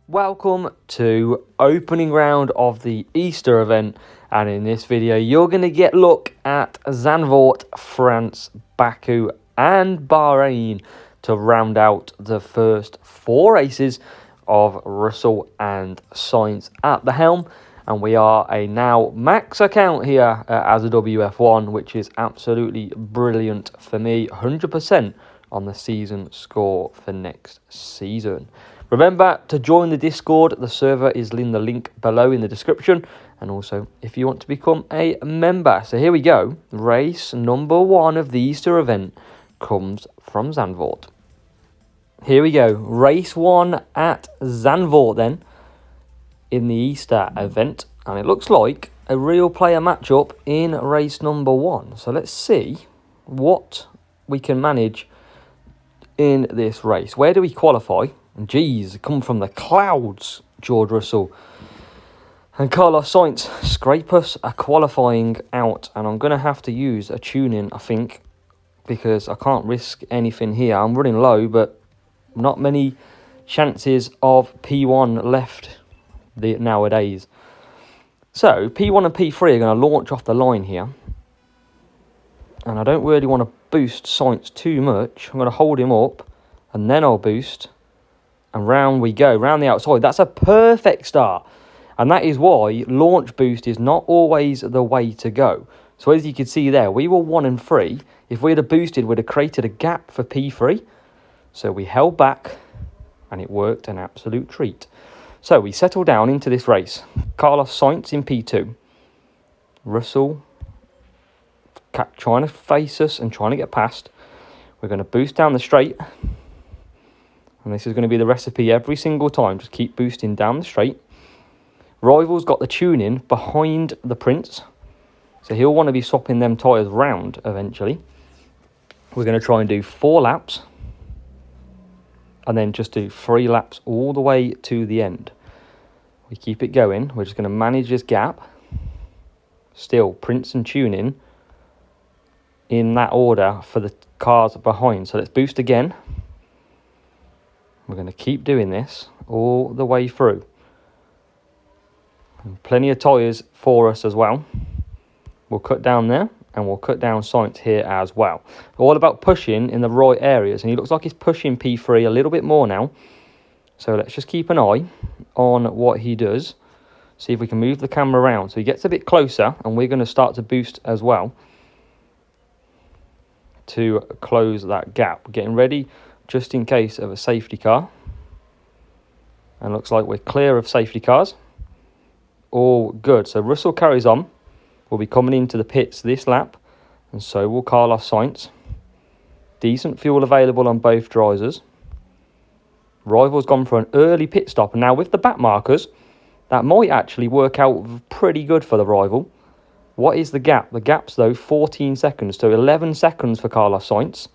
Welcome to opening round of the Easter event, and in this video you're going to get a look at Zandvoort, France, Baku and Bahrain to round out the first four races of Russell and Sainz at the helm. And we are a now max account here as a WF1, which is absolutely brilliant for me. 100% on the season score for next season. Remember to join the Discord. The server is in the link below in the description. And also, if you want to become a member. So here we go. Race number 1 of the Easter event comes from Zandvoort. Here we go. Race 1 at Zandvoort then in the Easter event. And it looks like a real player matchup in race number 1. So let's see what we can manage in this race. Where do we qualify? Geez, come from the clouds, George Russell and Carlos Sainz scrape us a qualifying out, and I'm going to have to use a tune-in, I think, because I can't risk anything here. I'm running low, but not many chances of P1 left nowadays. So, P1 and P3 are going to launch off the line here, and I don't really want to boost Sainz too much. I'm going to hold him up, and then I'll boost. And round we go, round the outside. That's a perfect start. And that is why launch boost is not always the way to go. So as you can see there, we were 1 and 3. If we had boosted, we'd have created a gap for P3. So we held back, and it worked an absolute treat. So we settle down into this race. Carlos Sainz in P2. Russell trying to face us and trying to get past. We're going to boost down the straight. And this is going to be the recipe every single time. Just keep boosting down the straight. Rival's got the tune-in behind the Prince. So he'll want to be swapping them tyres round eventually. We're going to try and do 4 laps. And then just do 3 laps all the way to the end. We keep it going. We're just going to manage this gap. Still, Prince and tune-in in that order for the cars behind. So let's boost again. We're going to keep doing this all the way through. And plenty of tyres for us as well. We'll cut down there, and we'll cut down Sainz here as well. All about pushing in the right areas, and he looks like he's pushing P3 a little bit more now. So let's just keep an eye on what he does. See if we can move the camera around. So he gets a bit closer, and we're going to start to boost as well to close that gap. We're getting ready just in case of a safety car. And looks like we're clear of safety cars. All good. So Russell carries on. We'll be coming into the pits this lap. And so will Carlos Sainz. Decent fuel available on both drivers. Rival's gone for an early pit stop. And now with the back markers, that might actually work out pretty good for the Rival. What is the gap? The gap's, though, 14 seconds. So 11 seconds for Carlos Sainz.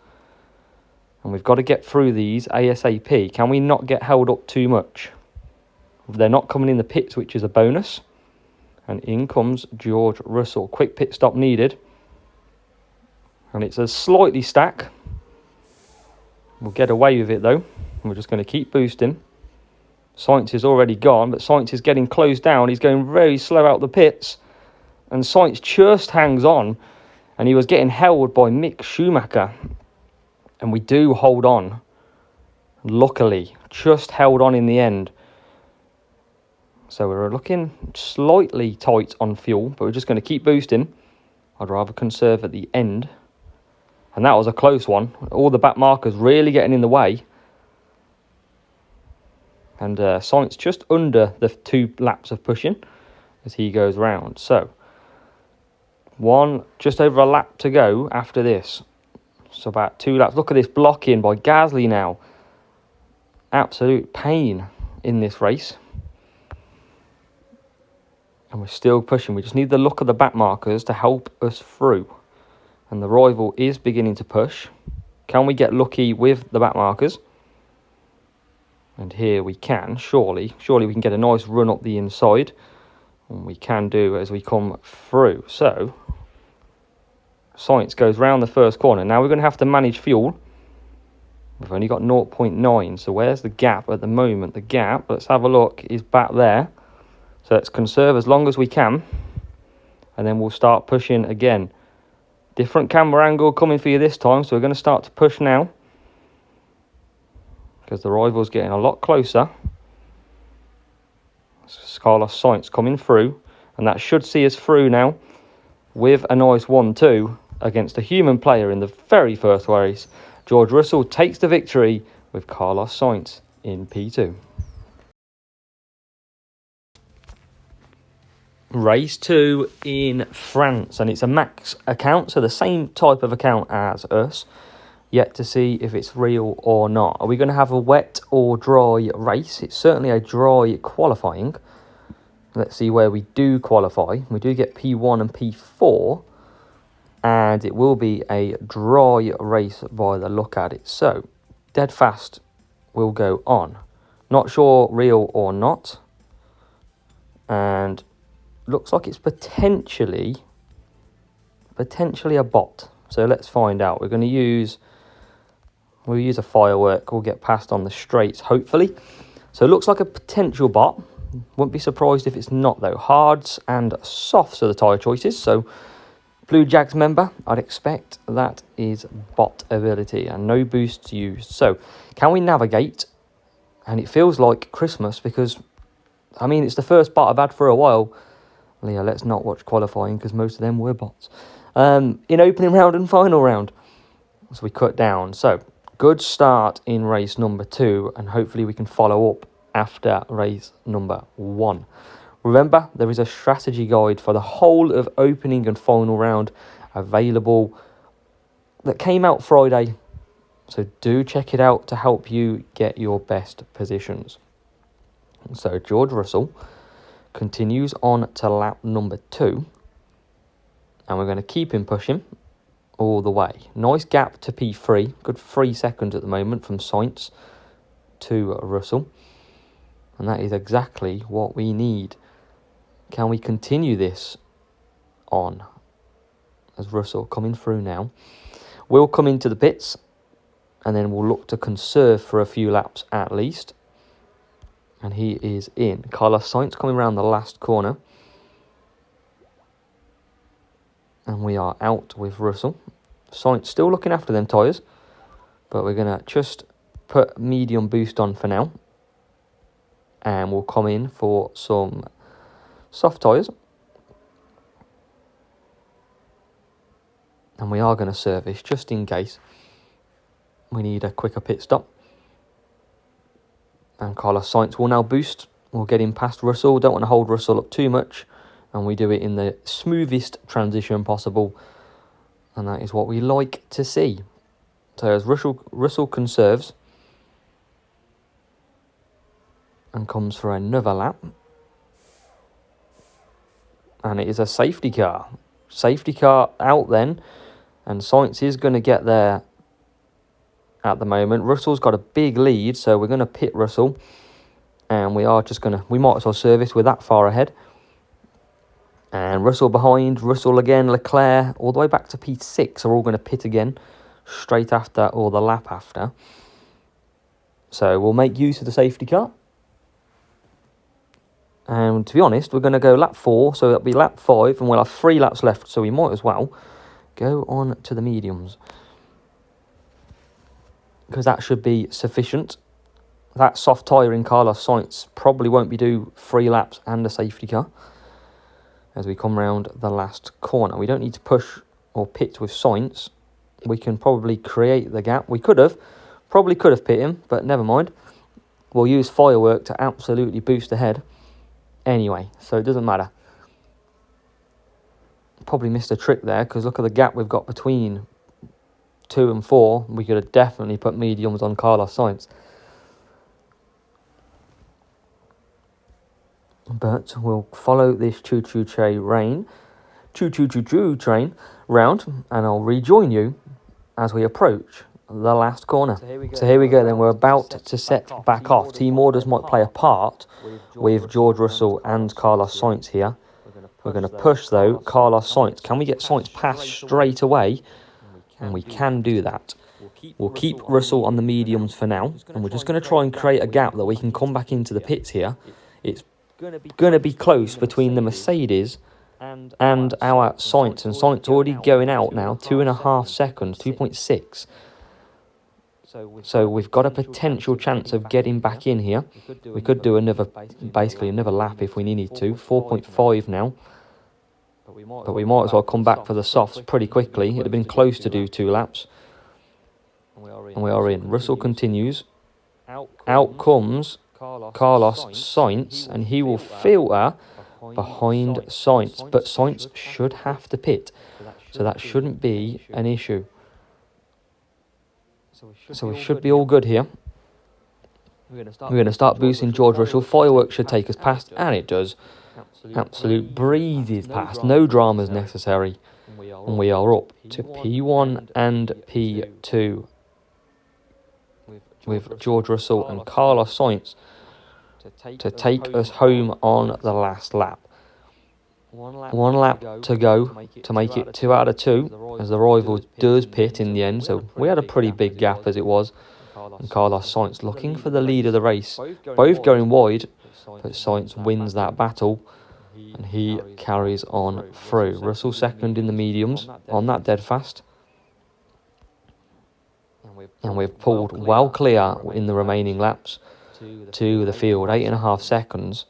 And we've got to get through these ASAP. Can we not get held up too much? They're not coming in the pits, which is a bonus. And in comes George Russell. Quick pit stop needed. And it's a slightly stack. We'll get away with it, though. We're just going to keep boosting. Sainz is already gone, but Sainz is getting closed down. He's going very slow out the pits. And Sainz just hangs on. And he was getting held by Mick Schumacher. And we do hold on. Luckily, just held on in the end. So we're looking slightly tight on fuel, but we're just going to keep boosting. I'd rather conserve at the end. And that was a close one. All the back markers really getting in the way. And Sainz just under the 2 laps of pushing as he goes round. So, just over a lap to go after this. So about 2 laps. Look at this block-in by Gasly now. Absolute pain in this race. And we're still pushing. We just need the look of the back markers to help us through. And the Rival is beginning to push. Can we get lucky with the back markers? And here we can, surely. Surely we can get a nice run up the inside. And we can do as we come through. So Sainz goes round the first corner. Now we're going to have to manage fuel. We've only got 0.9, so where's the gap at the moment? The gap, let's have a look, is back there. So let's conserve as long as we can, and then we'll start pushing again. Different camera angle coming for you this time, so we're going to start to push now, because the rival's getting a lot closer. Carlos Sainz coming through, and that should see us through now with a nice 1-2 against a human player in the very first race. George Russell takes the victory with Carlos Sainz in P2. Race 2 in France, and it's a max account, so the same type of account as us. Yet to see if it's real or not. Are we going to have a wet or dry race? It's certainly a dry qualifying. Let's see where we do qualify. We do get P1 and P4. And it will be a dry race by the look at it. So, dead fast will go on. Not sure real or not. And looks like it's potentially a bot. So let's find out. We'll use a firework. We'll get past on the straights, hopefully. So it looks like a potential bot. Wouldn't be surprised if it's not, though. Hards and softs are the tyre choices. So Blue Jags member, I'd expect that is bot ability and no boosts used. So can we navigate? And it feels like Christmas because, I mean, it's the first bot I've had for a while. Yeah, let's not watch qualifying because most of them were bots. In opening round and final round. So we cut down. So good start in race number 2, and hopefully we can follow up after race number 1. Remember, there is a strategy guide for the whole of opening and final round available that came out Friday. So do check it out to help you get your best positions. So George Russell continues on to lap number 2. And we're going to keep him pushing all the way. Nice gap to P3. Good 3 seconds at the moment from Sainz to Russell. And that is exactly what we need. Can we continue this on? As Russell coming through now. We'll come into the pits. And then we'll look to conserve for a few laps at least. And he is in. Carlos Sainz coming around the last corner. And we are out with Russell. Sainz still looking after them tyres. But we're going to just put medium boost on for now. And we'll come in for some soft tyres. And we are going to service just in case we need a quicker pit stop. And Carlos Sainz will now boost. We'll get him past Russell. Don't want to hold Russell up too much. And we do it in the smoothest transition possible. And that is what we like to see. So as Russell conserves. And comes for another lap. And it is a safety car. Safety car out then. And Sainz is going to get there at the moment. Russell's got a big lead, so we're going to pit Russell. And we are just going to... We might as well service. We're that far ahead. And Russell behind. Russell again. Leclerc all the way back to P6 are all going to pit again. Straight after or the lap after. So we'll make use of the safety car. And to be honest, we're going to go lap 4, so it'll be lap 5, and we'll have 3 laps left, so we might as well go on to the mediums. Because that should be sufficient. That soft tyre in Carlos Sainz probably won't be due 3 laps and a safety car. As we come round the last corner. We don't need to push or pit with Sainz. We can probably create the gap. We could have. Probably could have pit him, but never mind. We'll use firework to absolutely boost ahead. Anyway, so it doesn't matter. Probably missed a trick there, because look at the gap we've got between 2 and 4. We could have definitely put mediums on Carlos Sainz. But we'll follow this choo-choo train round, and I'll rejoin you as we approach the last corner. So here we go then. We're about to set back off. Team orders might play a part with George Russell and Carlos Sainz here. We're going to push though Carlos Sainz. Can we get Sainz past straight away? And we can do that. We'll keep Russell on the mediums for now, and we're just going to try and create a gap that we can come back into the pits here. It's going to be close between the Mercedes and our Sainz, and Sainz already going out now, 2.5 seconds, 2.6. So we've got a potential chance of getting back in here. We could do basically another lap if we needed to. 4.5 now. But we might as well come back for the softs pretty quickly. It'd have been close to do 2 laps. And we are in. Russell continues. Out comes Carlos Sainz, and he will filter behind Sainz. But Sainz should have to pit, so that shouldn't be an issue. So we should be all good here. We're going to start boosting George Russell. Fireworks should take us past, and it does. Absolute breezes past. No dramas necessary. And we are up to P1 and P2 with George Russell and Carlos Sainz to take us home on the last lap. 1 lap to go to make it 2 out of 2, as the rival does pit in the end. So we had a pretty big gap as it was. And Carlos Sainz looking for the lead of the race. Both going wide, but Sainz wins that battle. And he carries on through. Russell second in the mediums on that dead fast. And we've pulled well clear in the remaining laps to the field, 8.5 seconds.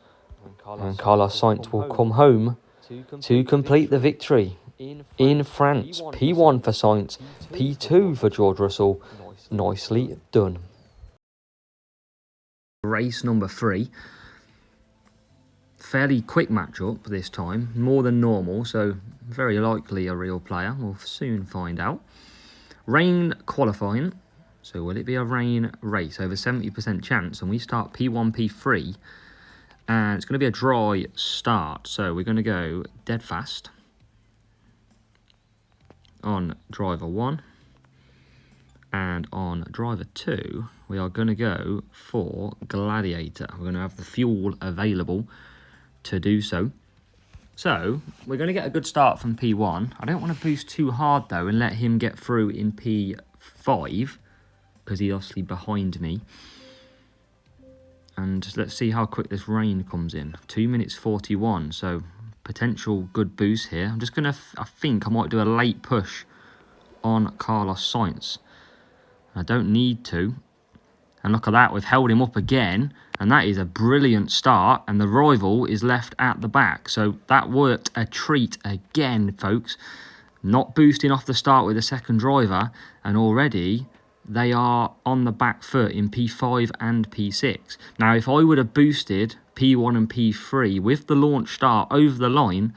And Carlos Sainz will come home to complete the victory in France. P1 for Sainz, P2 for George Russell. Nicely done. Race number 3. Fairly quick matchup this time, more than normal, so very likely a real player. We'll soon find out. Rain qualifying, so will it be a rain race? Over 70% chance, and we start P1, P3, and it's going to be a dry start, so we're going to go dead fast on driver 1, and on driver 2, we are going to go for Gladiator. We're going to have the fuel available to do so. So we're going to get a good start from P1. I don't want to boost too hard though and let him get through in P5, because he's obviously behind me. And let's see how quick this rain comes in. 2 minutes 41, so potential good boost here. I'm just going to, I think I might do a late push on Carlos Sainz. I don't need to. And look at that, we've held him up again, and that is a brilliant start, and the rival is left at the back. So that worked a treat again, folks. Not boosting off the start with the second driver, and already they are on the back foot in P5 and P6. Now, if I would have boosted P1 and P3 with the launch start over the line,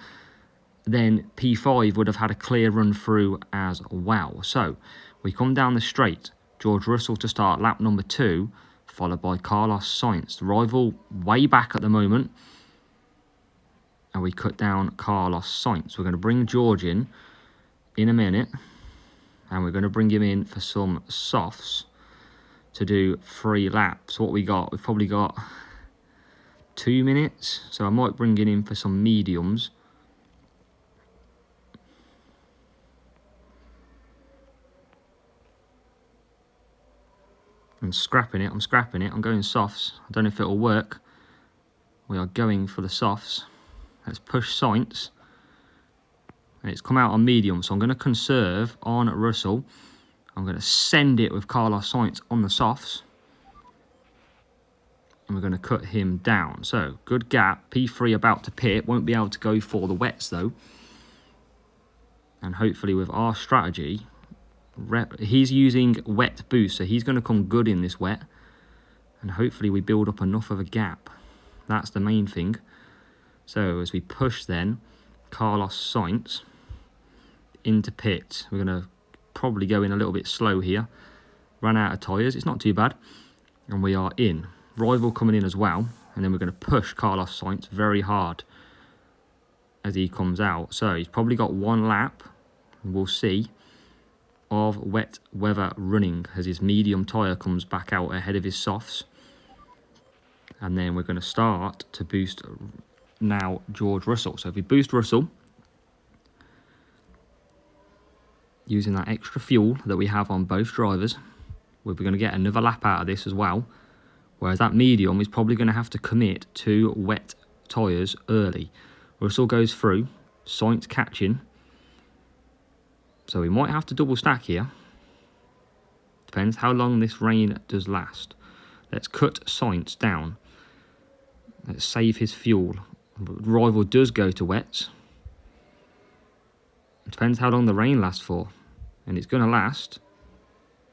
then P5 would have had a clear run through as well. So we come down the straight. George Russell to start lap number 2, followed by Carlos Sainz. The rival way back at the moment. And we cut down Carlos Sainz. We're going to bring George in a minute. And we're going to bring him in for some softs to do 3 laps. What we got? We've probably got 2 minutes. So I might bring him in for some mediums. I'm scrapping it, I'm going softs. I don't know if it'll work. We are going for the softs. Let's push Sainz. And it's come out on medium, so I'm going to conserve on Russell. I'm going to send it with Carlos Sainz on the softs. And we're going to cut him down. So, good gap. P3 about to pit. Won't be able to go for the wets, though. And hopefully with our strategy, he's using wet boost, so he's going to come good in this wet, and hopefully we build up enough of a gap. That's the main thing. So as we push then Carlos Sainz into pit, we're going to probably go in a little bit slow here, run out of tyres. It's not too bad, and we are in. Rival coming in as well, and then we're going to push Carlos Sainz very hard as he comes out. So he's probably got 1 lap, we'll see, of wet weather running as his medium tyre comes back out ahead of his softs. And then we're going to start to boost now George Russell. So if we boost Russell, using that extra fuel that we have on both drivers, we're going to get another lap out of this as well. Whereas that medium is probably going to have to commit to wet tyres early. Russell goes through, Sainz catching. So we might have to double stack here. Depends how long this rain does last. Let's cut Sainz down. Let's save his fuel. Rival does go to wets. It depends how long the rain lasts for. And it's going to last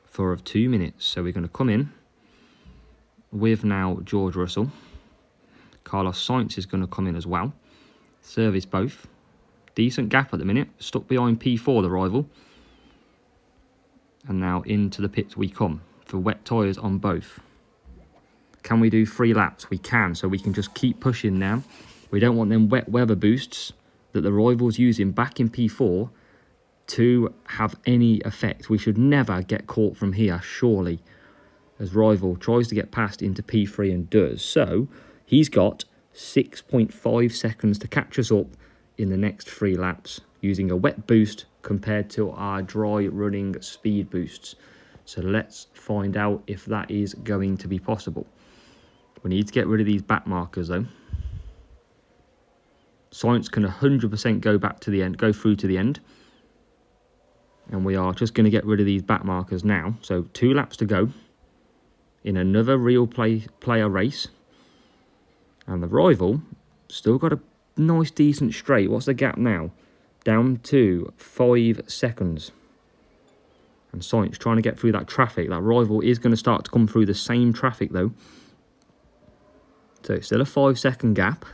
for 2 minutes. So we're going to come in with now George Russell. Carlos Sainz is going to come in as well. Service both. Decent gap at the minute. Stuck behind P4, the rival. And now into the pits we come for wet tyres on both. Can we do 3 laps? We can, so we can just keep pushing now. We don't want them wet weather boosts that the rival's using back in P4 to have any effect. We should never get caught from here, surely, as rival tries to get past into P3 and does. So he's got 6.5 seconds to catch us up in the next 3 laps using a wet boost compared to our dry running speed boosts. So let's find out if that is going to be possible. We need to get rid of these back markers though. Sainz can 100% go back to the end, go through to the end. And we are just going to get rid of these back markers now. So 2 laps to go in another real player race. And the rival still got a nice decent straight. What's the gap now? Down to 5 seconds. And Sainz trying to get through that traffic. That rival is going to start to come through the same traffic though. So it's still a 5-second gap.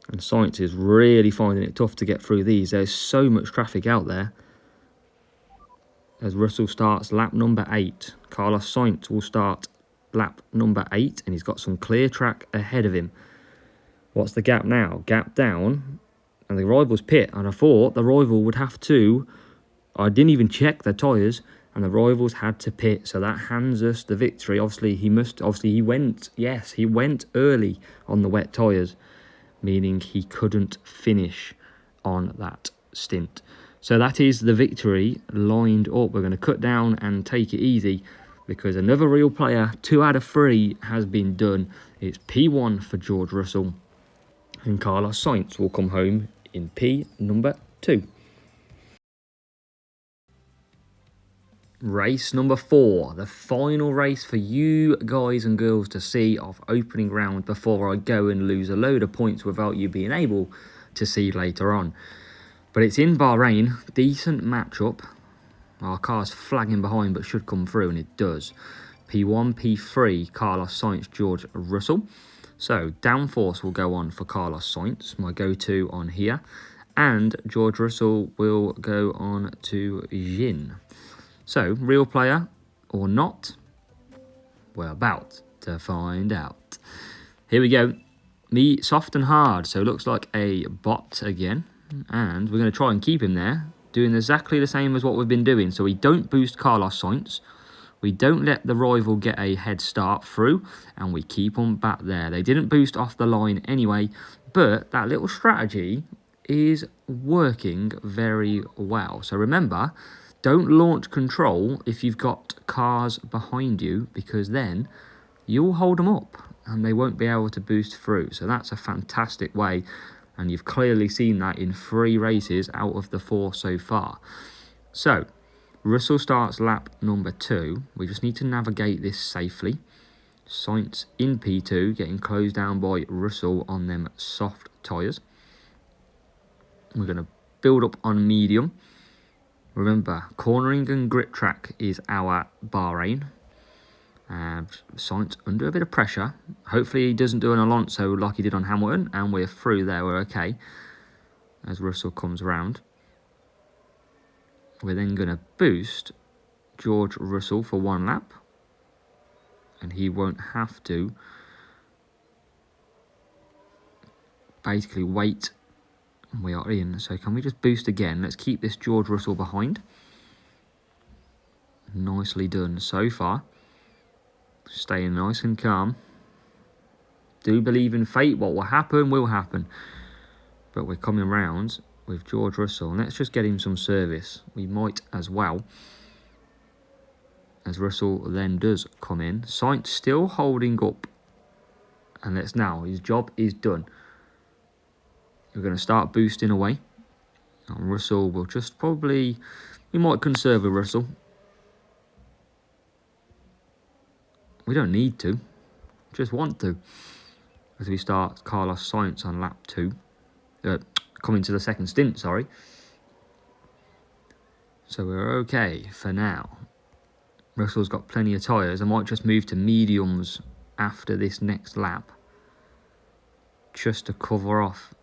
And Sainz is really finding it tough to get through these. There's so much traffic out there. As Russell starts lap number 8. Carlos Sainz will start lap number 8. And he's got some clear track ahead of him. What's the gap now? Gap down. And the rival's pit. And I thought the rival would have to... I didn't even check the tyres. And the rivals had to pit. So that hands us the victory. Obviously, he went... Yes, he went early on the wet tyres. Meaning he couldn't finish on that stint. So that is the victory lined up. We're going to cut down and take it easy because another real player, 2 out of 3, has been done. It's P1 for George Russell and Carlos Sainz will come home in P number 2. Race number 4, the final race for you guys and girls to see of opening round before I go and lose a load of points without you being able to see later on. But it's in Bahrain, decent matchup. Our car's flagging behind but should come through, and it does. P1, P3, Carlos Sainz, George Russell. So downforce will go on for Carlos Sainz, my go-to on here. And George Russell will go on to Jin. So, real player or not? We're about to find out. Here we go. Me soft and hard. So, it looks like a bot again. And we're going to try and keep him there. Doing exactly the same as what we've been doing. So, we don't boost Carlos Sainz. We don't let the rival get a head start through. And we keep them back there. They didn't boost off the line anyway. But that little strategy is working very well. So, remember... Don't launch control if you've got cars behind you because then you'll hold them up and they won't be able to boost through. So that's a fantastic way and you've clearly seen that in 3 races out of the 4 so far. So Russell starts lap number 2. We just need to navigate this safely. Sainz in P2 getting closed down by Russell on them soft tyres. We're going to build up on medium. Remember, cornering and grip track is our Bahrain. Sainz under a bit of pressure. Hopefully he doesn't do an Alonso like he did on Hamilton. And we're through there, we're okay. As Russell comes around. We're then going to boost George Russell for 1 lap. And he won't have to basically wait. We are in, so can we just boost again? Let's keep this George Russell behind. Nicely done so far. Staying nice and calm. Do believe in fate. What will happen will happen. But we're coming round with George Russell. And let's just get him some service. We might as well. As Russell then does come in. Sainz still holding up. And let's now, his job is done. We're going to start boosting away. And Russell will just probably, we might conserve with Russell. We don't need to, just want to. As we start Carlos Sainz on lap 2. Coming to the second stint, sorry. So we're okay for now. Russell's got plenty of tyres. I might just move to mediums after this next lap. Just to cover off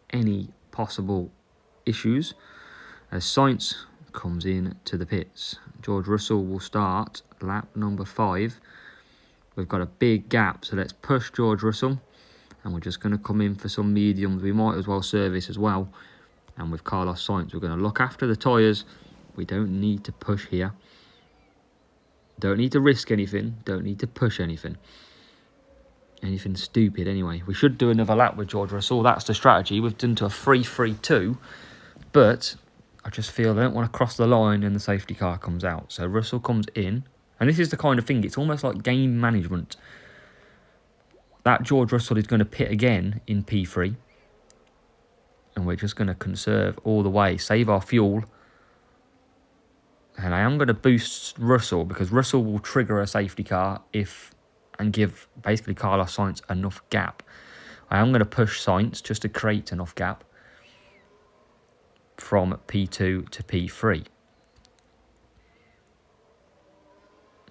any possible issues. As Sainz comes in to the pits. George Russell will start lap number 5. We've got a big gap, so let's push George Russell. And we're just going to come in for some mediums. We might as well service as well. And with Carlos Sainz, we're going to look after the tyres. We don't need to push here. Don't need to risk anything. Don't need to push anything. Anything stupid anyway. We should do another lap with George Russell. That's the strategy. We've done to a 3-3-2. But I just feel I don't want to cross the line and the safety car comes out. So Russell comes in. And this is the kind of thing, it's almost like game management. That George Russell is going to pit again in P3. And we're just going to conserve all the way, save our fuel. And I am going to boost Russell because Russell will trigger a safety car and give basically Carlos Sainz enough gap. I am going to push Sainz just to create enough gap from P2 to P3.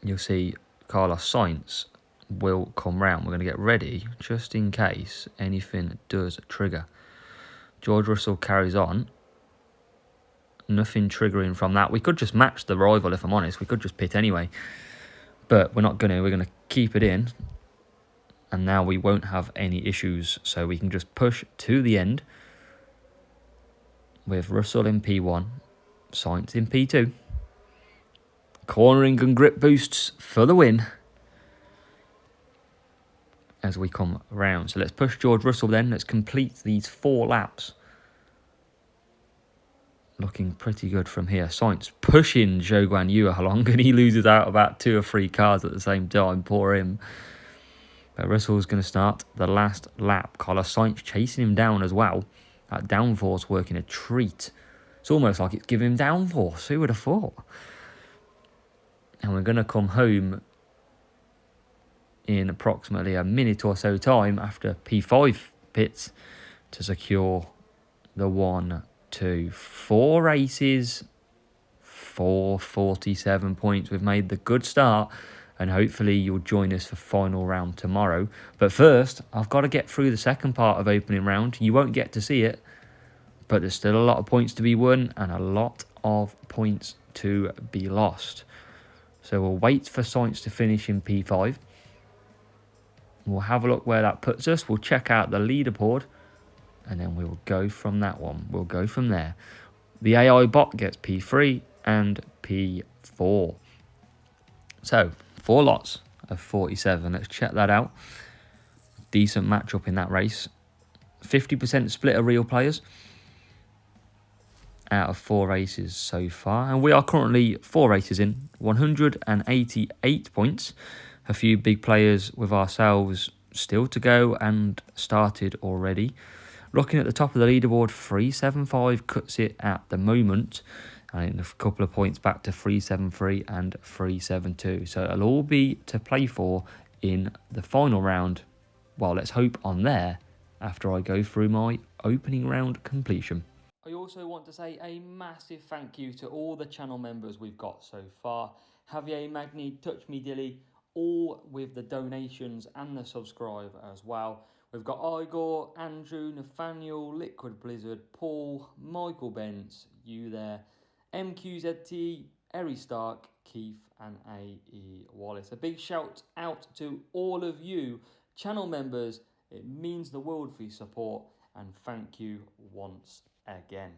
You'll see Carlos Sainz will come round. We're going to get ready just in case anything does trigger. George Russell carries on. Nothing triggering from that. We could just match the rival, if I'm honest. We could just pit anyway. But we're not going to. We're going to keep it in. And now we won't have any issues. So we can just push to the end. With Russell in P1. Sainz in P2. Cornering and grip boosts for the win. As we come round. So let's push George Russell then. Let's complete these 4 laps. Looking pretty good from here. Sainz pushing Zhou Guanyu along. And he loses out about 2 or 3 cars at the same time. Poor him. But Russell's going to start the last lap. Carlos Sainz chasing him down as well. That downforce working a treat. It's almost like it's giving him downforce. Who would have thought? And we're going to come home in approximately a minute or so time after P5 pits to secure the 1, 2, 4 races, 447 points. We've made the good start and hopefully you'll join us for final round tomorrow. But first, I've got to get through the second part of opening round. You won't get to see it, but there's still a lot of points to be won and a lot of points to be lost. So we'll wait for Sainz to finish in P5. We'll have a look where that puts us. We'll check out the leaderboard. And then we'll go from that one. We'll go from there. The AI bot gets P3 and P4. So, 4 lots of 47. Let's check that out. Decent matchup in that race. 50% split of real players. Out of 4 races so far. And we are currently 4 races in. 188 points. A few big players with ourselves still to go and started already. Looking at the top of the leaderboard, 375 cuts it at the moment. And a couple of points back to 373 and 372. So it'll all be to play for in the final round. Well, let's hope on there after I go through my opening round completion. I also want to say a massive thank you to all the channel members we've got so far. Javier, Magni, Touch Me Dilly, all with the donations and the subscribe as well. We've got Igor, Andrew, Nathaniel, Liquid Blizzard, Paul, Michael Bence, you there, MQZT, Eri Stark, Keith and A.E. Wallace. A big shout out to all of you channel members. It means the world for your support and thank you once again.